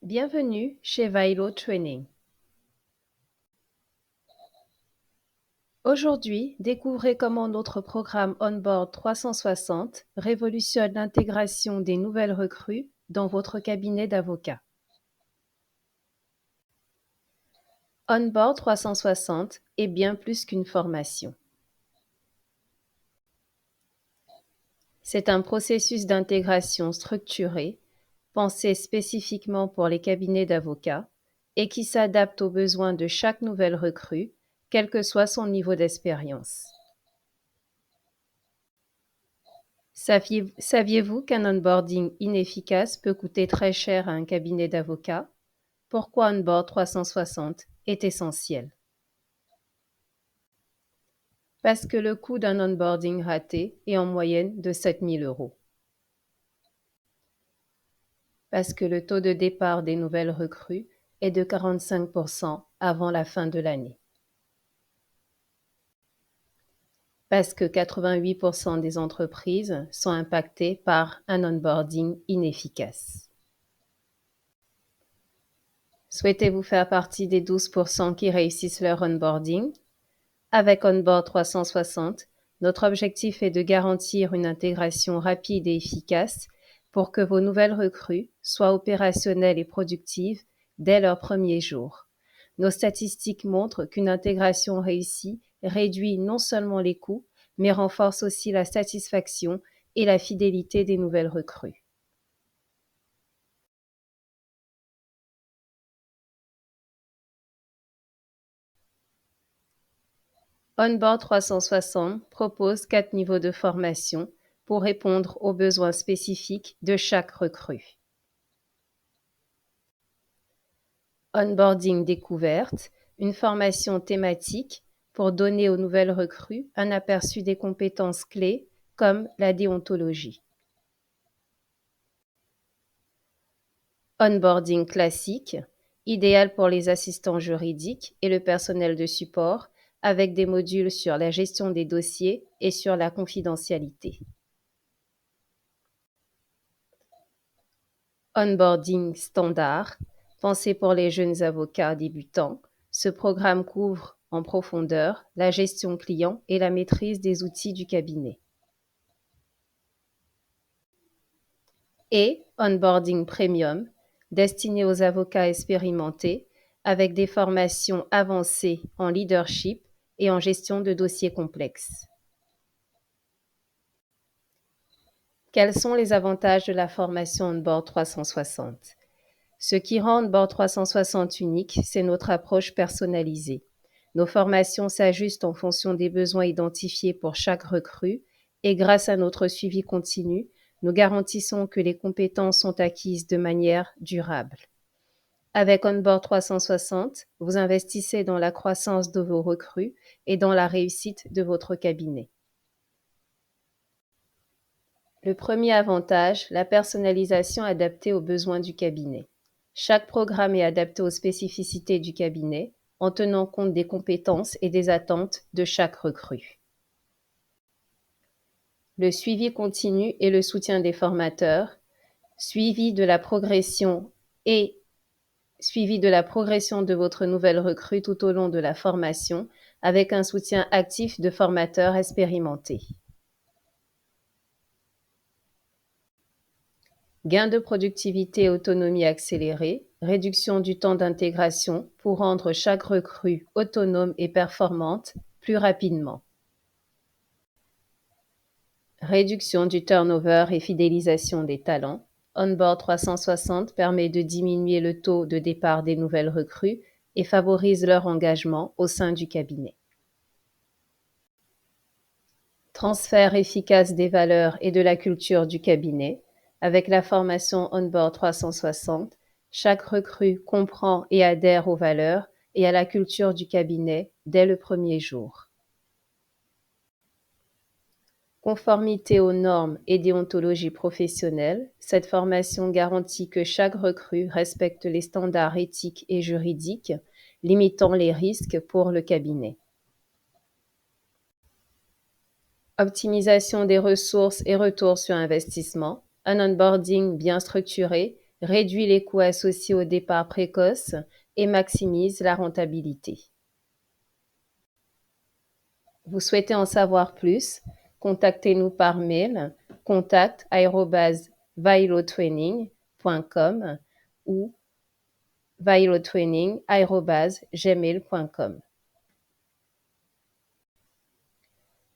Bienvenue chez Vailo Training. Aujourd'hui, découvrez comment notre programme Onboard 360 révolutionne l'intégration des nouvelles recrues dans votre cabinet d'avocat. Onboard 360 est bien plus qu'une formation. C'est un processus d'intégration structuré, pensé spécifiquement pour les cabinets d'avocats et qui s'adapte aux besoins de chaque nouvelle recrue, quel que soit son niveau d'expérience. Saviez-vous qu'un onboarding inefficace peut coûter très cher à un cabinet d'avocats? Pourquoi Onboard 360 est essentiel? Parce que le coût d'un onboarding raté est en moyenne de 7 000 €. Parce que le taux de départ des nouvelles recrues est de 45% avant la fin de l'année. Parce que 88% des entreprises sont impactées par un onboarding inefficace. Souhaitez-vous faire partie des 12% qui réussissent leur onboarding? Avec Onboard 360, notre objectif est de garantir une intégration rapide et efficace pour que vos nouvelles recrues soient opérationnelles et productives dès leur premier jour. Nos statistiques montrent qu'une intégration réussie réduit non seulement les coûts, mais renforce aussi la satisfaction et la fidélité des nouvelles recrues. Onboard 360 propose 4 niveaux de formation pour répondre aux besoins spécifiques de chaque recrue. Onboarding découverte, une formation thématique pour donner aux nouvelles recrues un aperçu des compétences clés comme la déontologie. Onboarding classique, idéal pour les assistants juridiques et le personnel de support, avec des modules sur la gestion des dossiers et sur la confidentialité. Onboarding standard, pensé pour les jeunes avocats débutants, ce programme couvre en profondeur la gestion client et la maîtrise des outils du cabinet. Et Onboarding Premium, destiné aux avocats expérimentés, avec des formations avancées en leadership et en gestion de dossiers complexes. Quels sont les avantages de la formation Onboard 360? Ce qui rend Onboard 360 unique, c'est notre approche personnalisée. Nos formations s'ajustent en fonction des besoins identifiés pour chaque recrue et grâce à notre suivi continu, nous garantissons que les compétences sont acquises de manière durable. Avec Onboard 360, vous investissez dans la croissance de vos recrues et dans la réussite de votre cabinet. Le premier avantage, la personnalisation adaptée aux besoins du cabinet. Chaque programme est adapté aux spécificités du cabinet en tenant compte des compétences et des attentes de chaque recrue. Le suivi continu et le soutien des formateurs, suivi de la progression de votre nouvelle recrue tout au long de la formation avec un soutien actif de formateurs expérimentés. Gain de productivité et autonomie accélérée, réduction du temps d'intégration pour rendre chaque recrue autonome et performante plus rapidement. Réduction du turnover et fidélisation des talents. Onboard 360 permet de diminuer le taux de départ des nouvelles recrues et favorise leur engagement au sein du cabinet. Transfert efficace des valeurs et de la culture du cabinet. Avec la formation Onboard 360, chaque recrue comprend et adhère aux valeurs et à la culture du cabinet dès le premier jour. Conformité aux normes et déontologie professionnelle, cette formation garantit que chaque recrue respecte les standards éthiques et juridiques, limitant les risques pour le cabinet. Optimisation des ressources et retour sur investissement. Un onboarding bien structuré réduit les coûts associés au départ précoce et maximise la rentabilité. Vous souhaitez en savoir plus? Contactez-nous par mail contact@vailotraining.com ou vailotraining@gmail.com.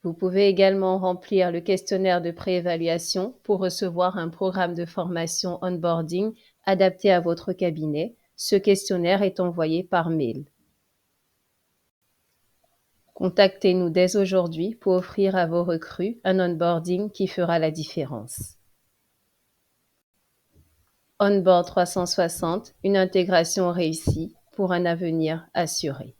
Vous pouvez également remplir le questionnaire de préévaluation pour recevoir un programme de formation onboarding adapté à votre cabinet. Ce questionnaire est envoyé par mail. Contactez-nous dès aujourd'hui pour offrir à vos recrues un onboarding qui fera la différence. Onboard 360, une intégration réussie pour un avenir assuré.